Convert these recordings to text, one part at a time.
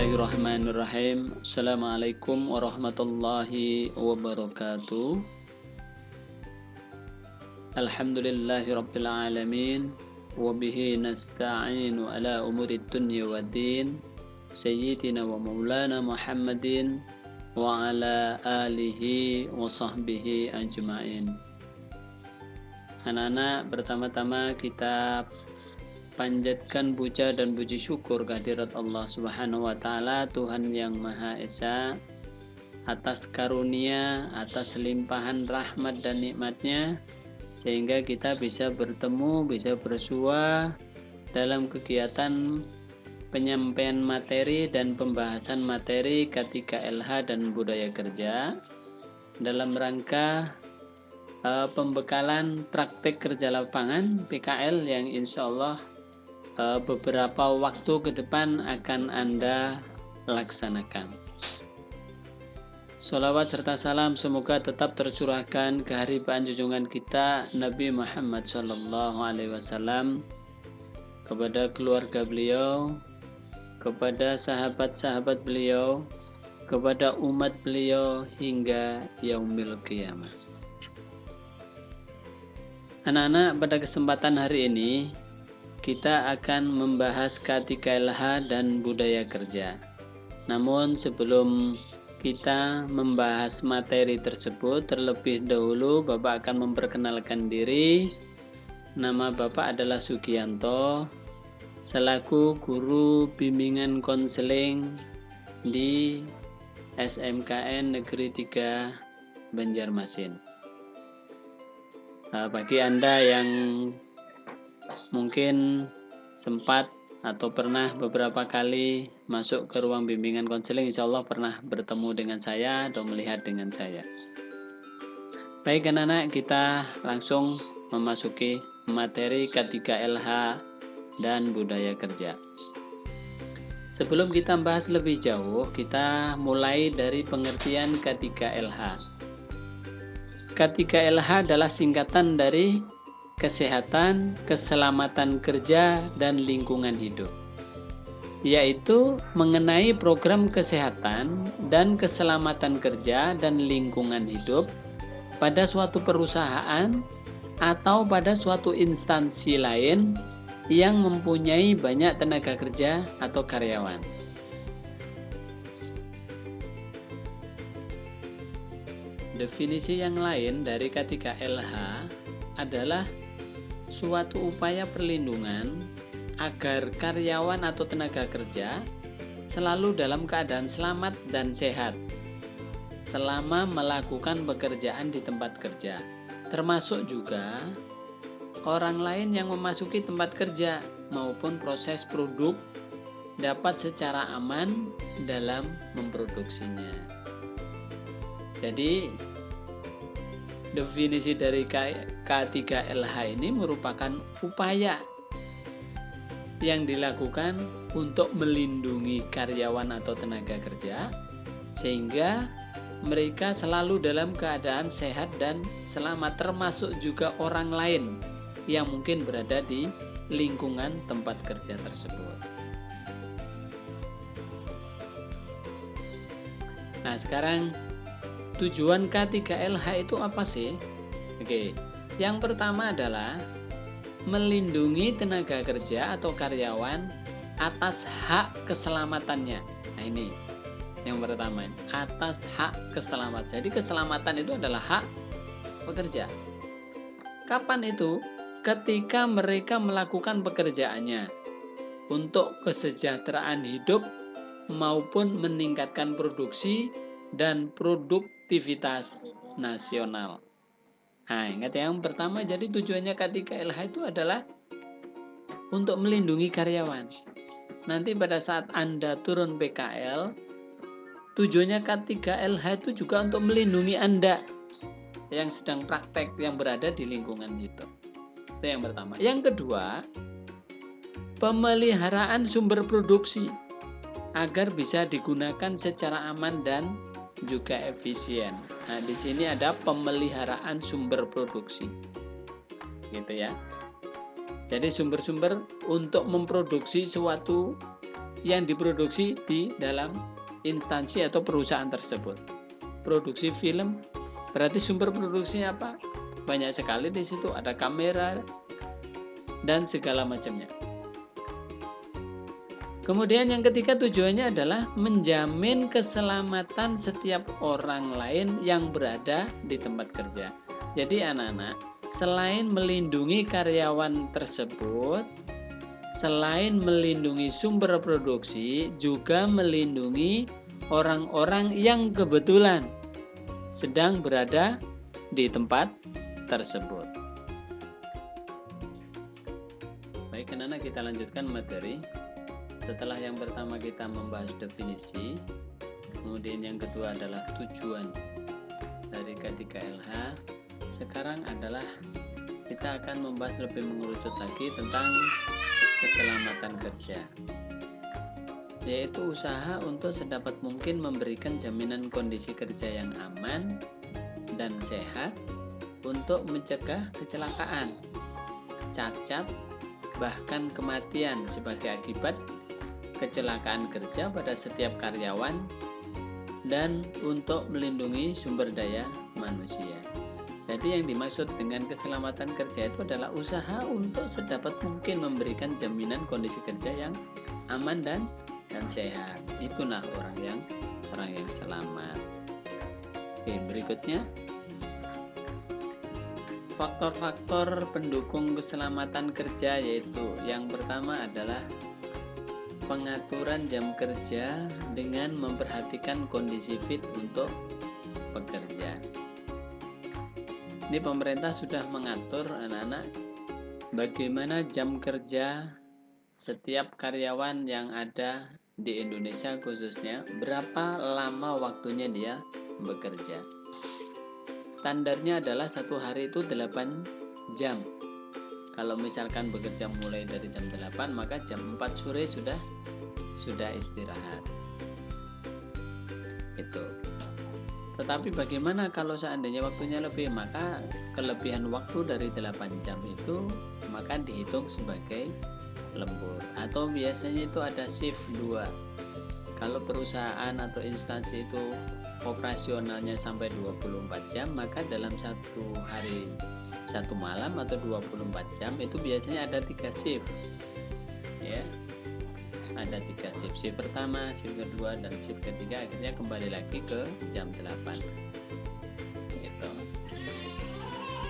Bismillahirrahmanirrahim. Assalamualaikum warahmatullahi wabarakatuh. Alhamdulillahi rabbil alamin. Wabihi nasta'inu ala umurid dunya waddin. Sayyidina wa maulana Muhammadin wa ala alihi wa sahbihi ajma'in. Anak-anak, pertama-tama kita panjatkan puja dan puji syukur kehadirat Allah Subhanahu wa taala, Tuhan yang Maha Esa, atas karunia, atas limpahan rahmat dan nikmatnya, sehingga kita bisa bertemu, bisa bersua dalam kegiatan penyampaian materi dan pembahasan materi K3LH dan budaya kerja dalam rangka pembekalan praktek kerja lapangan PKL yang insya Allah beberapa waktu ke depan akan Anda laksanakan. Sholawat serta salam semoga tetap tercurahkan ke haribaan junjungan kita Nabi Muhammad SAW, kepada keluarga beliau, kepada sahabat-sahabat beliau, kepada umat beliau hingga yaumil qiyamah. Anak-anak, pada kesempatan hari ini kita akan membahas K3LH dan budaya kerja. Namun sebelum kita membahas materi tersebut, terlebih dahulu Bapak akan memperkenalkan diri. Nama Bapak adalah Sugianto, selaku guru bimbingan konseling di SMKN Negeri 3 Banjarmasin. Bagi Anda yang mungkin sempat atau pernah beberapa kali masuk ke ruang bimbingan konseling, insya Allah pernah bertemu dengan saya atau melihat dengan saya. Baik anak-anak, kita langsung memasuki materi K3LH dan budaya kerja. Sebelum kita bahas lebih jauh, kita mulai dari pengertian K3LH. K3LH adalah singkatan dari kesehatan, keselamatan kerja, dan lingkungan hidup, yaitu mengenai program kesehatan dan keselamatan kerja dan lingkungan hidup pada suatu perusahaan atau pada suatu instansi lain yang mempunyai banyak tenaga kerja atau karyawan. Definisi yang lain dari K3LH adalah suatu upaya perlindungan agar karyawan atau tenaga kerja selalu dalam keadaan selamat dan sehat selama melakukan pekerjaan di tempat kerja, termasuk juga orang lain yang memasuki tempat kerja maupun proses produk dapat secara aman dalam memproduksinya. Jadi definisi dari K3LH ini merupakan upaya yang dilakukan untuk melindungi karyawan atau tenaga kerja sehingga mereka selalu dalam keadaan sehat dan selamat, termasuk juga orang lain yang mungkin berada di lingkungan tempat kerja tersebut. Nah, sekarang tujuan K3LH itu apa sih? Oke, yang pertama adalah melindungi tenaga kerja atau karyawan atas hak keselamatannya. Nah ini yang pertama, atas hak keselamatan. Jadi keselamatan itu adalah hak pekerja. Kapan itu? Ketika mereka melakukan pekerjaannya untuk kesejahteraan hidup maupun meningkatkan produksi dan produktivitas nasional. Nah, ingat yang pertama, jadi tujuannya K3LH itu adalah untuk melindungi karyawan. Nanti pada saat Anda turun PKL, tujuannya K3LH itu juga untuk melindungi Anda yang sedang praktek, yang berada di lingkungan itu. Itu yang pertama. Yang kedua, pemeliharaan sumber produksi agar bisa digunakan secara aman dan juga efisien. Nah, di sini ada pemeliharaan sumber produksi. Gitu ya. Jadi sumber-sumber untuk memproduksi suatu yang diproduksi di dalam instansi atau perusahaan tersebut. Produksi film, berarti sumber produksinya apa? Banyak sekali di situ, ada kamera dan segala macamnya. Kemudian yang ketiga tujuannya adalah menjamin keselamatan setiap orang lain yang berada di tempat kerja. Jadi anak-anak, selain melindungi karyawan tersebut, selain melindungi sumber produksi, juga melindungi orang-orang yang kebetulan sedang berada di tempat tersebut. Baik anak-anak, kita lanjutkan materi. Setelah yang pertama kita membahas definisi, kemudian yang kedua adalah tujuan dari K3LH. Sekarang adalah kita akan membahas lebih mengerucut lagi tentang keselamatan kerja, yaitu usaha untuk sedapat mungkin memberikan jaminan kondisi kerja yang aman dan sehat untuk mencegah kecelakaan, cacat, bahkan kematian sebagai akibat kecelakaan kerja pada setiap karyawan, dan untuk melindungi sumber daya manusia. Jadi yang dimaksud dengan keselamatan kerja itu adalah usaha untuk sedapat mungkin memberikan jaminan kondisi kerja yang aman dan sehat. Itulah orang yang selamat. Oke, berikutnya faktor-faktor pendukung keselamatan kerja, yaitu yang pertama adalah pengaturan jam kerja dengan memperhatikan kondisi fit untuk pekerja. Ini pemerintah sudah mengatur anak-anak bagaimana jam kerja setiap karyawan yang ada di Indonesia, khususnya berapa lama waktunya dia bekerja. Standarnya adalah satu hari itu 8 jam. Kalau misalkan bekerja mulai dari jam 8, maka jam 4 sore sudah istirahat. Itu. Tetapi bagaimana kalau seandainya waktunya lebih, maka kelebihan waktu dari 8 jam itu maka dihitung sebagai lembur, atau biasanya itu ada shift 2. Kalau perusahaan atau instansi itu operasionalnya sampai 24 jam, maka dalam satu hari, satu malam atau 24 jam itu biasanya ada 3 shift. Ya. Ada 3 shift. Shift pertama, shift kedua, dan shift ketiga akhirnya kembali lagi ke jam 8. Gitu.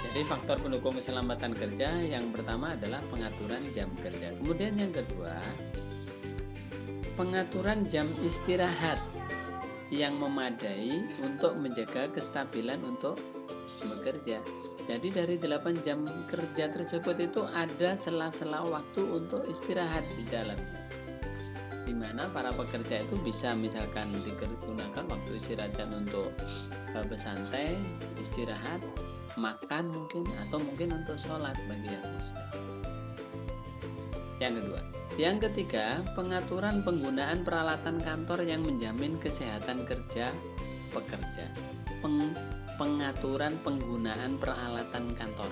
Jadi faktor pendukung keselamatan kerja yang pertama adalah pengaturan jam kerja. Kemudian yang kedua, pengaturan jam istirahat yang memadai untuk menjaga kestabilan untuk bekerja. Jadi dari 8 jam kerja tersebut itu ada sela-sela waktu untuk istirahat di dalamnya, di mana para pekerja itu bisa misalkan digunakan waktu istirahat untuk bersantai, istirahat, makan mungkin, atau mungkin untuk sholat bagi yang bisa. Yang kedua. Yang ketiga, pengaturan penggunaan peralatan kantor yang menjamin kesehatan kerja pekerja. Pengaturan penggunaan peralatan kantor.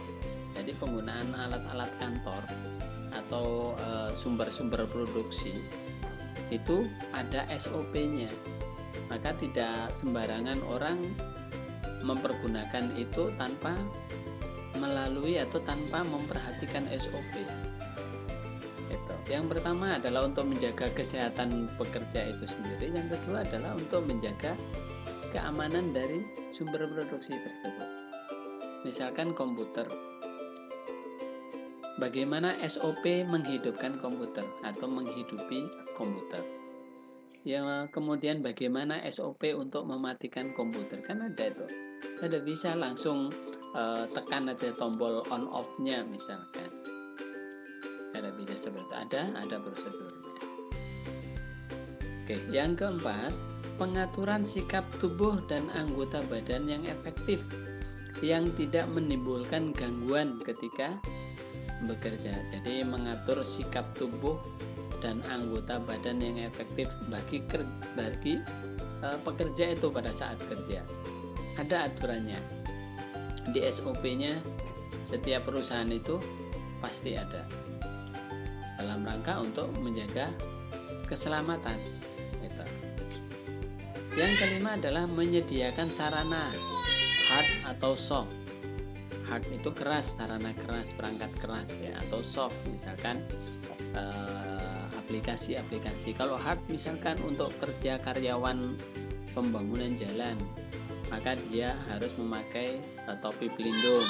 Jadi penggunaan alat-alat kantor atau sumber-sumber produksi itu ada SOP-nya. Maka tidak sembarangan orang mempergunakan itu tanpa melalui atau tanpa memperhatikan SOP. Itu. Yang pertama adalah untuk menjaga kesehatan pekerja itu sendiri. Yang kedua adalah untuk menjaga keamanan dari sumber produksi tersebut. Misalkan komputer. Bagaimana SOP menghidupkan komputer atau menghidupi komputer? Ya, kemudian bagaimana SOP untuk mematikan komputer? Kan ada itu. Tidak bisa langsung tekan aja tombol on off-nya misalkan. Tidak bisa seperti itu. Ada prosedurnya. Oke, yang keempat, pengaturan sikap tubuh dan anggota badan yang efektif yang tidak menimbulkan gangguan ketika bekerja. Jadi mengatur sikap tubuh dan anggota badan yang efektif bagi pekerja itu pada saat kerja. Ada aturannya. Di SOP-nya setiap perusahaan itu pasti ada. Dalam rangka untuk menjaga keselamatan. Gitu. Yang kelima adalah menyediakan sarana hard atau soft. Hard itu keras, sarana keras, perangkat keras ya, atau soft misalkan aplikasi-aplikasi. Kalau hard misalkan untuk kerja karyawan pembangunan jalan, maka dia harus memakai topi pelindung,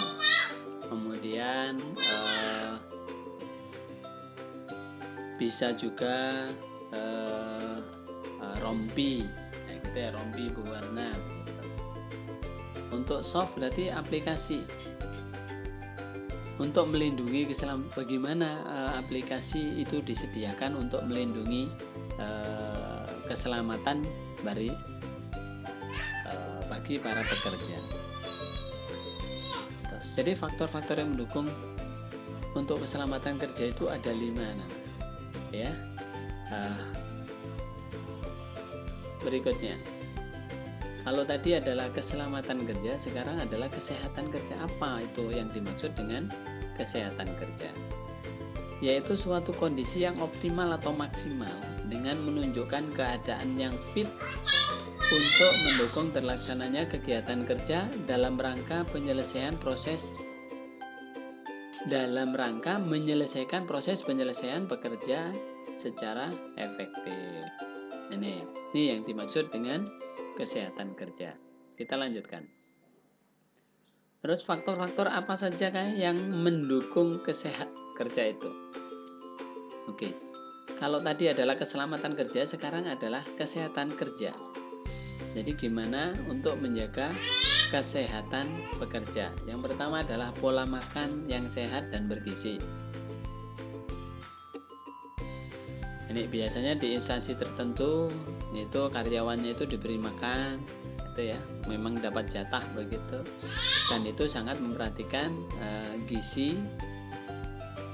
kemudian bisa juga rompi, nah, gitu ya, rompi berwarna. Untuk soft berarti aplikasi untuk melindungi bagaimana aplikasi itu disediakan untuk melindungi keselamatan bagi para pekerja. Jadi faktor-faktor yang mendukung untuk keselamatan kerja itu ada 5 ya. Berikutnya, kalau tadi adalah keselamatan kerja, sekarang adalah kesehatan kerja. Apa itu yang dimaksud dengan kesehatan kerja? Yaitu suatu kondisi yang optimal atau maksimal dengan menunjukkan keadaan yang fit untuk mendukung terlaksananya kegiatan kerja dalam rangka menyelesaikan penyelesaian pekerja secara efektif. Ini yang dimaksud dengan kesehatan kerja. Kita lanjutkan. Terus faktor-faktor apa saja yang mendukung kesehatan kerja itu? Oke. Kalau tadi adalah keselamatan kerja, sekarang adalah kesehatan kerja. Jadi gimana untuk menjaga kesehatan pekerja? Yang pertama adalah pola makan yang sehat dan bergizi. Ini biasanya di instansi tertentu itu karyawannya itu diberi makan itu ya, memang dapat jatah begitu, dan itu sangat memperhatikan gizi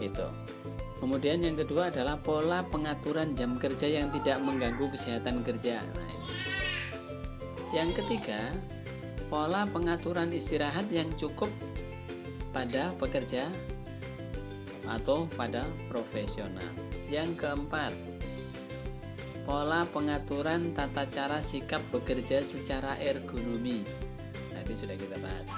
itu. Kemudian yang kedua adalah pola pengaturan jam kerja yang tidak mengganggu kesehatan kerja. Nah, ini. Yang ketiga, pola pengaturan istirahat yang cukup pada pekerja atau pada profesional. Yang keempat, pola pengaturan tata cara sikap bekerja secara ergonomi. Tadi sudah kita bahas.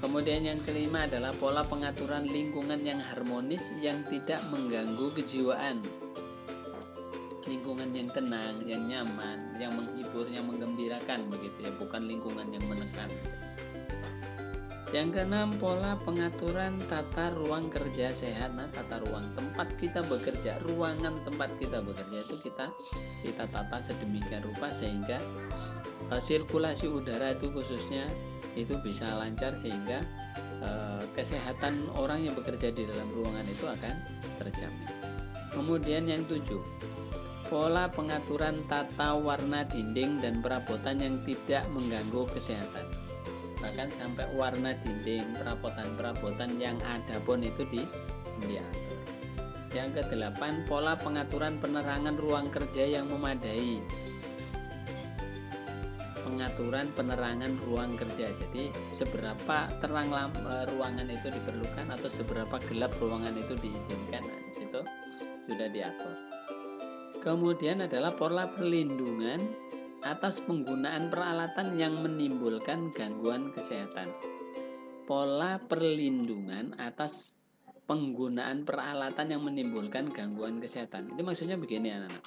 Kemudian yang kelima adalah pola pengaturan lingkungan yang harmonis yang tidak mengganggu kejiwaan. Lingkungan yang tenang, yang nyaman, yang menghibur, yang menggembirakan begitu ya, bukan lingkungan yang menekan. Yang keenam, pola pengaturan tata ruang kerja sehat. Nah, tata ruang tempat kita bekerja, ruangan tempat kita bekerja itu kita tata sedemikian rupa sehingga sirkulasi udara itu khususnya itu bisa lancar sehingga kesehatan orang yang bekerja di dalam ruangan itu akan terjamin. Kemudian yang 7, pola pengaturan tata warna dinding dan perabotan yang tidak mengganggu kesehatan. Bahkan sampai warna dinding, perabotan-perabotan yang ada pun itu diatur. Yang ke-8, pola pengaturan penerangan ruang kerja yang memadai. Pengaturan penerangan ruang kerja. Jadi seberapa terang ruangan itu diperlukan atau seberapa gelap ruangan itu diizinkan. Nah, di situ sudah diatur. Kemudian adalah pola perlindungan atas penggunaan peralatan yang menimbulkan gangguan kesehatan. Pola perlindungan atas penggunaan peralatan yang menimbulkan gangguan kesehatan. Itu maksudnya begini anak-anak.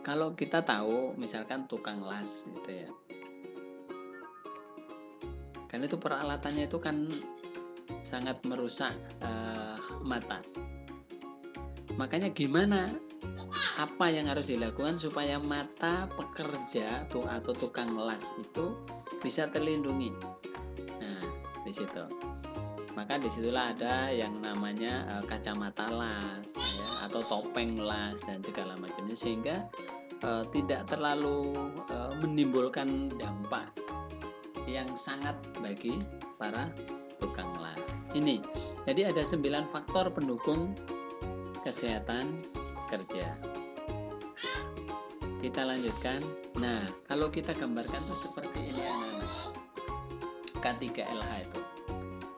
Kalau kita tahu misalkan tukang las gitu ya. Kan itu peralatannya itu kan sangat merusak mata. Makanya gimana? Apa yang harus dilakukan supaya mata pekerja atau tukang las itu bisa terlindungi? Nah, di situ. Maka disitulah ada yang namanya kacamata las, ya, atau topeng las dan segala macamnya sehingga tidak terlalu menimbulkan dampak yang sangat bagi para tukang las. Ini, jadi ada 9 faktor pendukung kesehatan kerja. Kita lanjutkan. Nah, kalau kita gambarkan tuh seperti ini anak-anak. K3LH itu.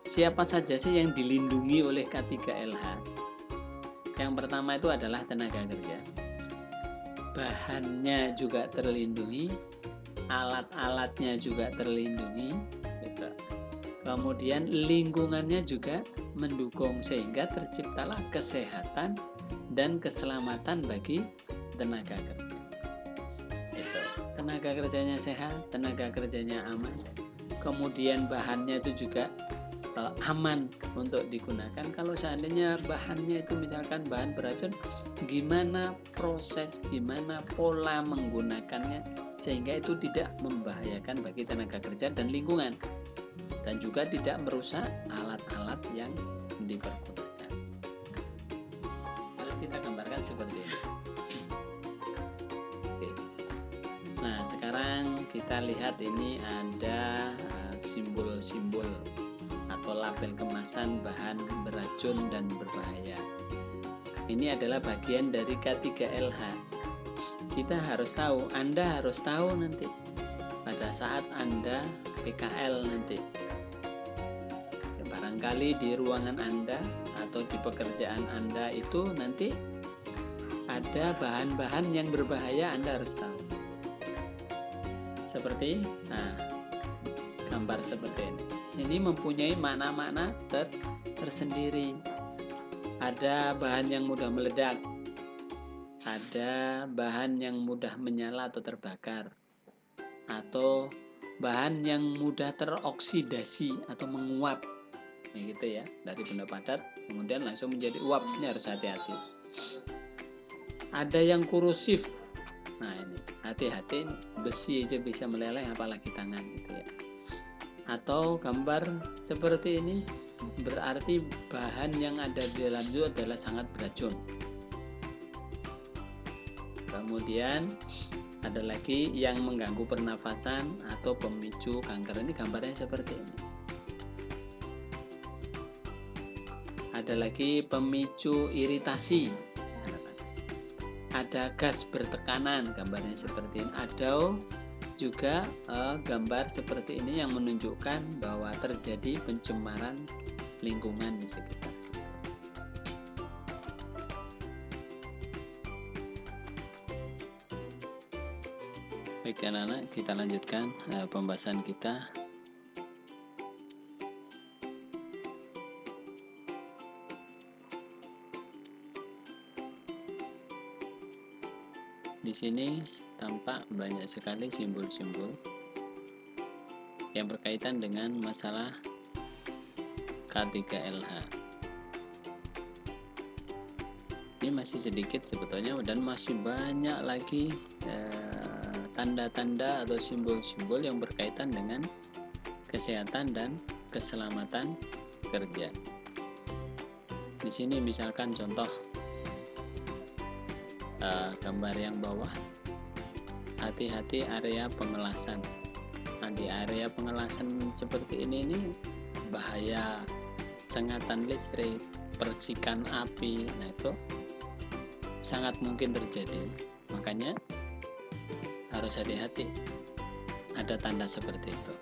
Siapa saja sih yang dilindungi oleh K3LH? Yang pertama itu adalah tenaga kerja. Bahannya juga terlindungi, alat-alatnya juga terlindungi, gitu. Kemudian lingkungannya juga mendukung sehingga terciptalah kesehatan dan keselamatan bagi tenaga kerja. Itu. Tenaga kerjanya sehat, tenaga kerjanya aman. Kemudian bahannya itu juga aman untuk digunakan. Kalau seandainya bahannya itu misalkan bahan beracun, gimana proses, gimana pola menggunakannya sehingga itu tidak membahayakan bagi tenaga kerja dan lingkungan, dan juga tidak merusak alat-alat yang dipergunakan. Harus kita gambarkan seperti ini. Oke. Nah, sekarang kita lihat ini ada simbol-simbol atau label kemasan bahan beracun dan berbahaya. Ini adalah bagian dari K3LH. Kita harus tahu, Anda harus tahu nanti pada saat Anda PKL nanti. Barangkali di ruangan Anda atau di pekerjaan Anda itu nanti ada bahan-bahan yang berbahaya, Anda harus tahu. Seperti gambar seperti ini. Ini mempunyai makna-makna tersendiri. Ada bahan yang mudah meledak, ada bahan yang mudah menyala atau terbakar, atau bahan yang mudah teroksidasi atau menguap, gitu ya, dari benda padat kemudian langsung menjadi uap. Ini harus hati-hati. Ada yang korosif. Nah, ini hati-hati, besi aja bisa meleleh apalagi tangan, gitu ya. Atau gambar seperti ini berarti bahan yang ada di dalam itu adalah sangat beracun. Kemudian ada lagi yang mengganggu pernafasan atau pemicu kanker. Ini gambarnya seperti ini. Ada lagi pemicu iritasi. Ada gas bertekanan, gambarnya seperti ini. Ada juga gambar seperti ini yang menunjukkan bahwa terjadi pencemaran lingkungan di sekitar. Baik anak-anak, kita lanjutkan pembahasan kita. Di sini tampak banyak sekali simbol-simbol yang berkaitan dengan masalah K3LH. Ini masih sedikit sebetulnya dan masih banyak lagi tanda-tanda atau simbol-simbol yang berkaitan dengan kesehatan dan keselamatan kerja. Di sini misalkan contoh gambar yang bawah, hati-hati area pengelasan. Nah, di area pengelasan seperti ini bahaya sengatan listrik, percikan api. Nah, itu sangat mungkin terjadi. Makanya harus hati-hati. Ada tanda seperti itu.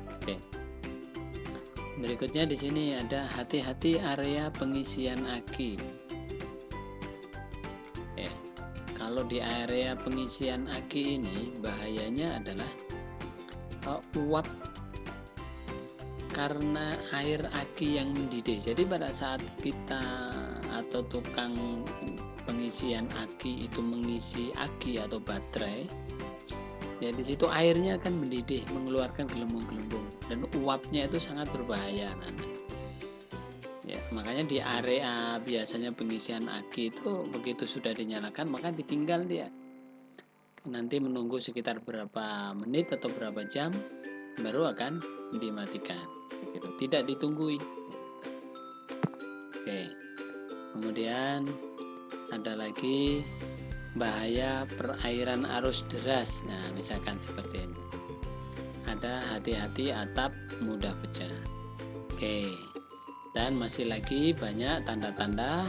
Oke. Berikutnya di sini ada hati-hati area pengisian aki. Kalau di area pengisian aki ini bahayanya adalah uap karena air aki yang mendidih. Jadi pada saat kita atau tukang pengisian aki itu mengisi aki atau baterai, ya di situ airnya akan mendidih, mengeluarkan gelembung-gelembung, dan uapnya itu sangat berbahaya. Ya, makanya di area biasanya pengisian aki itu begitu sudah dinyalakan maka ditinggal dia. Nanti menunggu sekitar berapa menit atau berapa jam baru akan dimatikan. Gitu. Tidak ditunggui. Oke. Kemudian ada lagi bahaya perairan arus deras. Nah, misalkan seperti ini. Ada hati-hati atap mudah pecah. Oke. Dan masih lagi banyak tanda-tanda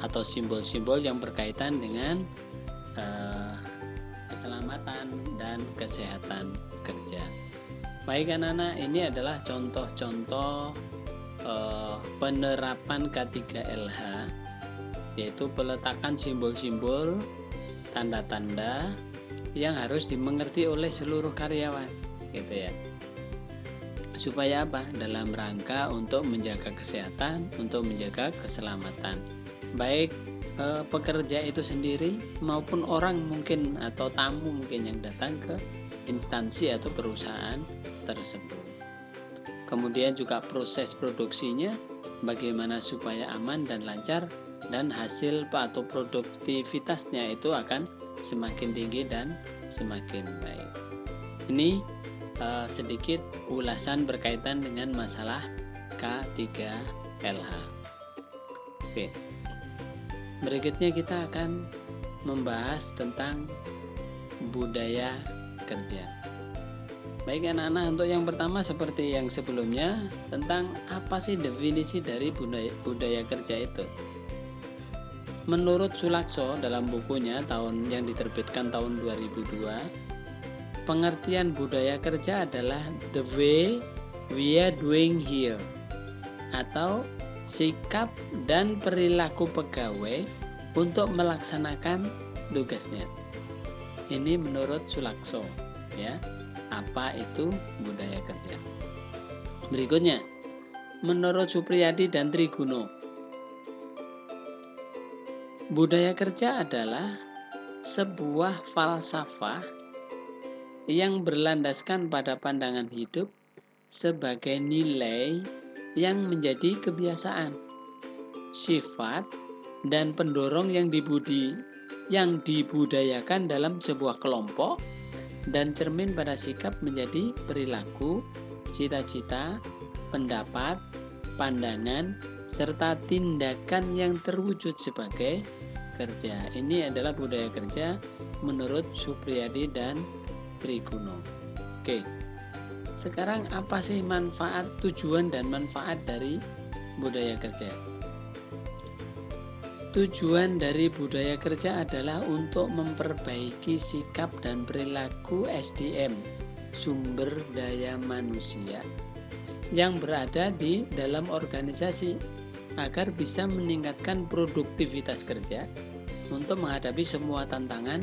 atau simbol-simbol yang berkaitan dengan keselamatan dan kesehatan kerja. Baik anak-anak, ini adalah contoh-contoh penerapan K3LH yaitu peletakan simbol-simbol, tanda-tanda yang harus dimengerti oleh seluruh karyawan, gitu ya. Supaya apa? Dalam rangka untuk menjaga kesehatan, untuk menjaga keselamatan, baik pekerja itu sendiri maupun orang mungkin atau tamu mungkin yang datang ke instansi atau perusahaan tersebut. Kemudian juga proses produksinya bagaimana supaya aman dan lancar, dan hasil atau produktivitasnya itu akan semakin tinggi dan semakin baik. Ini sedikit ulasan berkaitan dengan masalah K3LH. Oke. Berikutnya kita akan membahas tentang budaya kerja. Baik anak-anak, untuk yang pertama seperti yang sebelumnya, tentang apa sih definisi dari budaya kerja itu. Menurut Sulakso dalam bukunya yang diterbitkan tahun 2002, pengertian budaya kerja adalah the way we are doing here, atau sikap dan perilaku pegawai untuk melaksanakan tugasnya. Ini menurut Sulakso, ya. Apa itu budaya kerja? Berikutnya, menurut Supriyadi dan Triguno, budaya kerja adalah sebuah falsafah yang berlandaskan pada pandangan hidup sebagai nilai yang menjadi kebiasaan, sifat, dan pendorong yang dibudayakan dalam sebuah kelompok, dan cermin pada sikap menjadi perilaku, cita-cita, pendapat, pandangan, serta tindakan yang terwujud sebagai kerja. Ini adalah budaya kerja menurut Supriyadi dan Triguno. Oke. Sekarang apa sih manfaat, tujuan dan manfaat dari budaya kerja? Tujuan dari budaya kerja adalah untuk memperbaiki sikap dan perilaku SDM, sumber daya manusia, yang berada di dalam organisasi agar bisa meningkatkan produktivitas kerja untuk menghadapi semua tantangan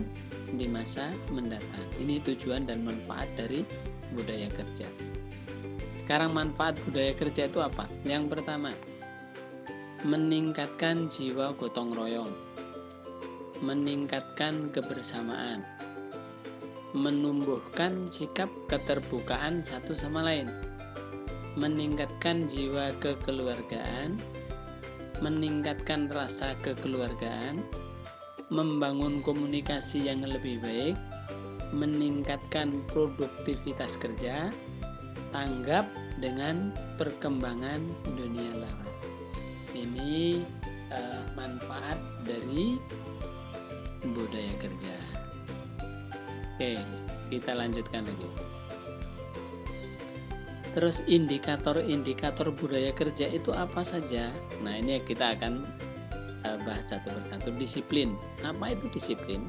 di masa mendatang. Ini tujuan dan manfaat dari budaya kerja. Sekarang manfaat budaya kerja itu apa? Yang pertama, meningkatkan jiwa gotong royong, meningkatkan kebersamaan, menumbuhkan sikap keterbukaan satu sama lain, meningkatkan jiwa kekeluargaan, meningkatkan rasa kekeluargaan, membangun komunikasi yang lebih baik, meningkatkan produktivitas kerja, tanggap dengan perkembangan dunia luar. Ini manfaat dari budaya kerja. Oke, kita lanjutkan lagi. Terus indikator-indikator budaya kerja itu apa saja? Nah, ini kita akan bahas satu persatu. Disiplin. Apa itu disiplin?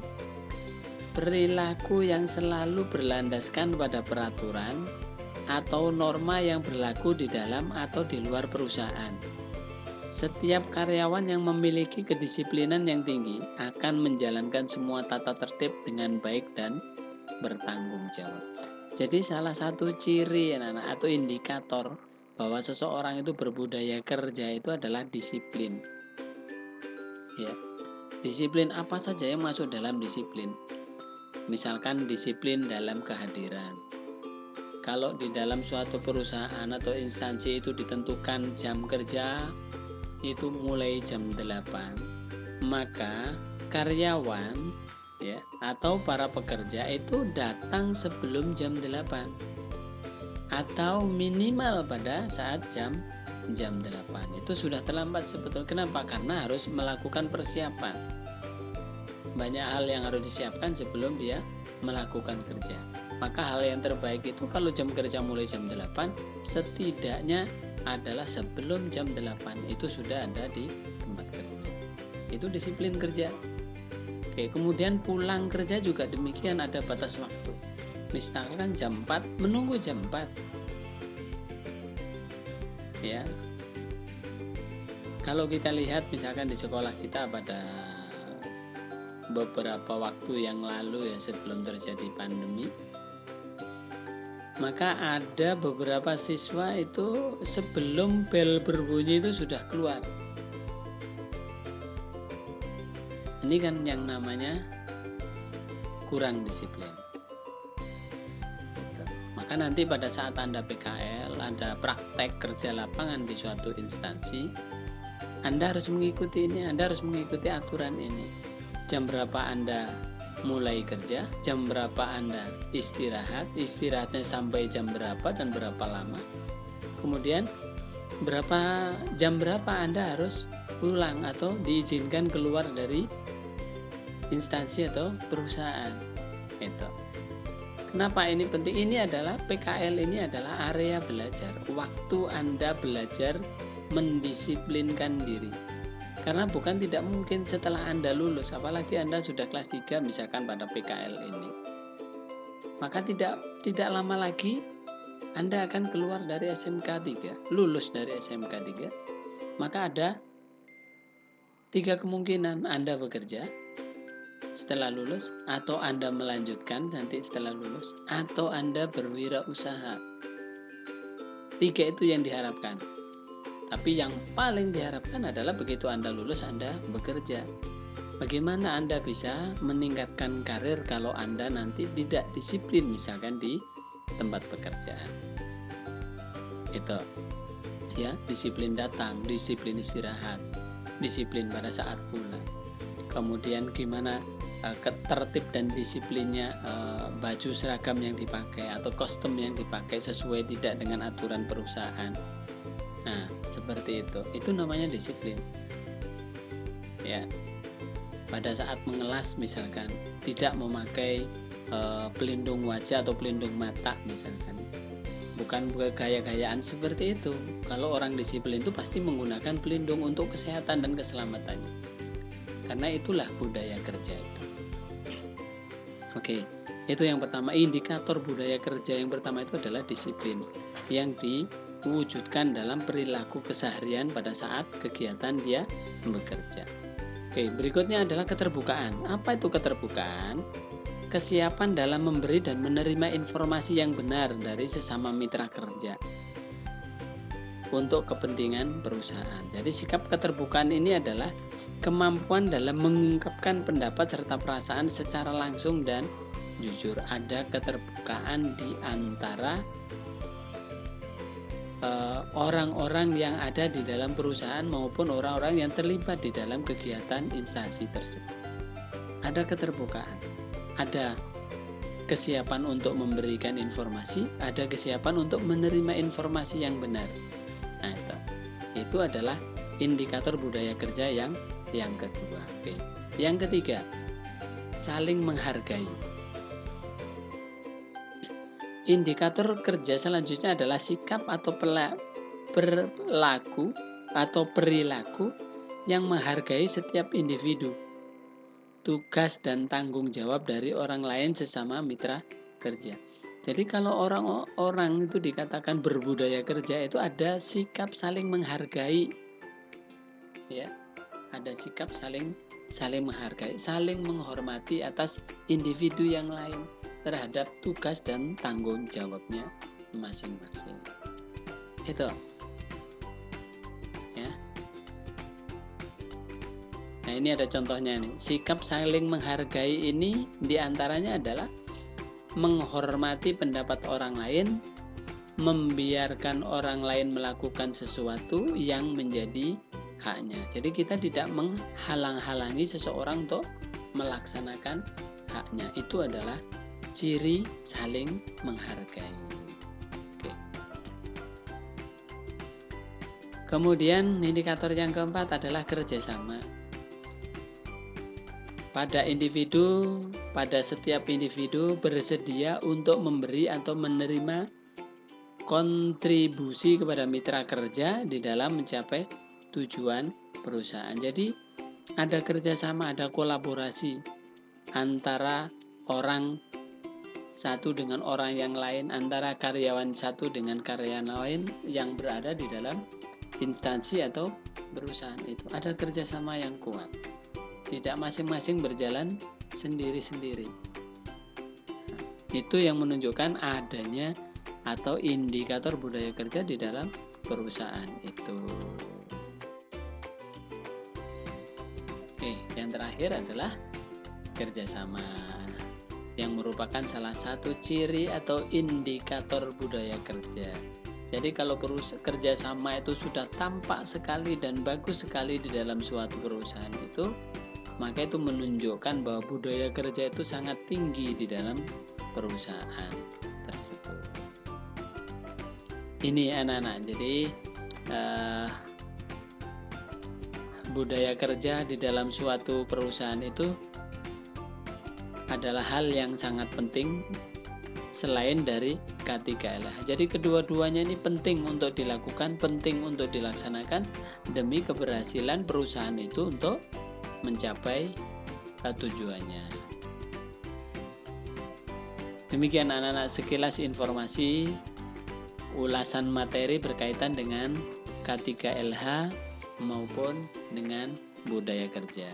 Perilaku yang selalu berlandaskan pada peraturan atau norma yang berlaku di dalam atau di luar perusahaan. Setiap karyawan yang memiliki kedisiplinan yang tinggi akan menjalankan semua tata tertib dengan baik dan bertanggung jawab. Jadi salah satu ciri anak-anak atau indikator bahwa seseorang itu berbudaya kerja itu adalah disiplin. Ya. Disiplin apa saja yang masuk dalam disiplin? Misalkan disiplin dalam kehadiran. Kalau di dalam suatu perusahaan atau instansi itu ditentukan jam kerja itu mulai jam 8, maka karyawan ya atau para pekerja itu datang sebelum jam 8 atau minimal pada saat jam 8. Itu sudah terlambat sebetulnya. Kenapa? Karena harus melakukan persiapan. Banyak hal yang harus disiapkan sebelum dia melakukan kerja. Maka hal yang terbaik itu kalau jam kerja mulai jam 8, setidaknya adalah sebelum jam 8 itu sudah ada di tempat kerja. Itu disiplin kerja. Oke, kemudian pulang kerja juga demikian, ada batas waktu. Misalkan jam 4, menunggu jam 4. Ya. Kalau kita lihat misalkan di sekolah kita pada beberapa waktu yang lalu ya, sebelum terjadi pandemi, maka ada beberapa siswa itu sebelum bel berbunyi itu sudah keluar. Ini kan yang namanya kurang disiplin. Maka nanti pada saat Anda PKL, ada praktek kerja lapangan di suatu instansi, Anda harus mengikuti ini, Anda harus mengikuti aturan ini. Jam berapa Anda mulai kerja, jam berapa Anda istirahatnya sampai jam berapa dan berapa lama. Kemudian jam berapa Anda harus pulang atau diizinkan keluar dari instansi atau perusahaan. Itu. Kenapa ini penting? Ini adalah PKL, ini adalah area belajar. Waktu Anda belajar mendisiplinkan diri. Karena bukan tidak mungkin setelah Anda lulus, apalagi Anda sudah kelas 3 misalkan pada PKL ini. Maka tidak lama lagi Anda akan keluar dari SMK 3, lulus dari SMK 3. Maka ada 3 kemungkinan: Anda bekerja setelah lulus, atau Anda melanjutkan nanti setelah lulus, atau Anda berwirausaha. 3 itu yang diharapkan. Tapi yang paling diharapkan adalah begitu Anda lulus, Anda bekerja. Bagaimana Anda bisa meningkatkan karir kalau Anda nanti tidak disiplin misalkan di tempat pekerjaan? Itu ya, disiplin datang, disiplin istirahat, disiplin pada saat pulang. Kemudian gimana tertib dan disiplinnya baju seragam yang dipakai atau kostum yang dipakai sesuai tidak dengan aturan perusahaan. Nah, seperti itu. Itu namanya disiplin. Ya. Pada saat mengelas misalkan tidak memakai pelindung wajah atau pelindung mata misalkan. Bukan gaya-gayaan seperti itu. Kalau orang disiplin itu pasti menggunakan pelindung untuk kesehatan dan keselamatannya. Karena itulah budaya kerja itu. Oke, itu yang pertama. Indikator budaya kerja yang pertama itu adalah disiplin yang diwujudkan dalam perilaku keseharian pada saat kegiatan dia bekerja. Oke, berikutnya adalah keterbukaan. Apa itu keterbukaan? Kesiapan dalam memberi dan menerima informasi yang benar dari sesama mitra kerja untuk kepentingan perusahaan. Jadi sikap keterbukaan ini adalah kemampuan dalam mengungkapkan pendapat serta perasaan secara langsung dan jujur. Ada keterbukaan di antara orang-orang yang ada di dalam perusahaan maupun orang-orang yang terlibat di dalam kegiatan instansi tersebut. Ada keterbukaan, ada kesiapan untuk memberikan informasi, ada kesiapan untuk menerima informasi yang benar. Nah, itu adalah indikator budaya kerja yang kedua. Oke. Yang ketiga, saling menghargai. Indikator kerja selanjutnya adalah sikap atau perilaku yang menghargai setiap individu, tugas dan tanggung jawab dari orang lain sesama mitra kerja. Jadi kalau orang-orang itu dikatakan berbudaya kerja, itu ada sikap saling menghargai. Ya. Ada sikap saling menghargai, saling menghormati atas individu yang lain terhadap tugas dan tanggung jawabnya masing-masing. Itu. Ya. Nah, ini ada contohnya nih. Sikap saling menghargai ini diantaranya adalah menghormati pendapat orang lain, membiarkan orang lain melakukan sesuatu yang menjadi haknya. Jadi kita tidak menghalang-halangi seseorang untuk melaksanakan haknya. Itu adalah ciri saling menghargai. Oke. Kemudian indikator yang keempat adalah kerjasama. Pada setiap individu bersedia untuk memberi atau menerima kontribusi kepada mitra kerja di dalam mencapai tujuan perusahaan. Jadi ada kerjasama, ada kolaborasi antara orang satu dengan orang yang lain, antara karyawan satu dengan karyawan lain yang berada di dalam instansi atau perusahaan itu ada kerjasama yang kuat, tidak masing-masing berjalan sendiri-sendiri. Itu yang menunjukkan adanya atau indikator budaya kerja di dalam perusahaan itu. Oke, yang terakhir adalah kerjasama, yang merupakan salah satu ciri atau indikator budaya kerja. Jadi kalau kerjasama itu sudah tampak sekali dan bagus sekali di dalam suatu perusahaan itu, maka itu menunjukkan bahwa budaya kerja itu sangat tinggi di dalam perusahaan tersebut. Ini anak-anak, jadi budaya kerja di dalam suatu perusahaan itu adalah hal yang sangat penting selain dari K3LH. Jadi kedua-duanya ini penting untuk dilakukan, penting untuk dilaksanakan demi keberhasilan perusahaan itu untuk mencapai tujuannya. Demikian anak-anak sekilas informasi ulasan materi berkaitan dengan K3LH maupun dengan budaya kerja.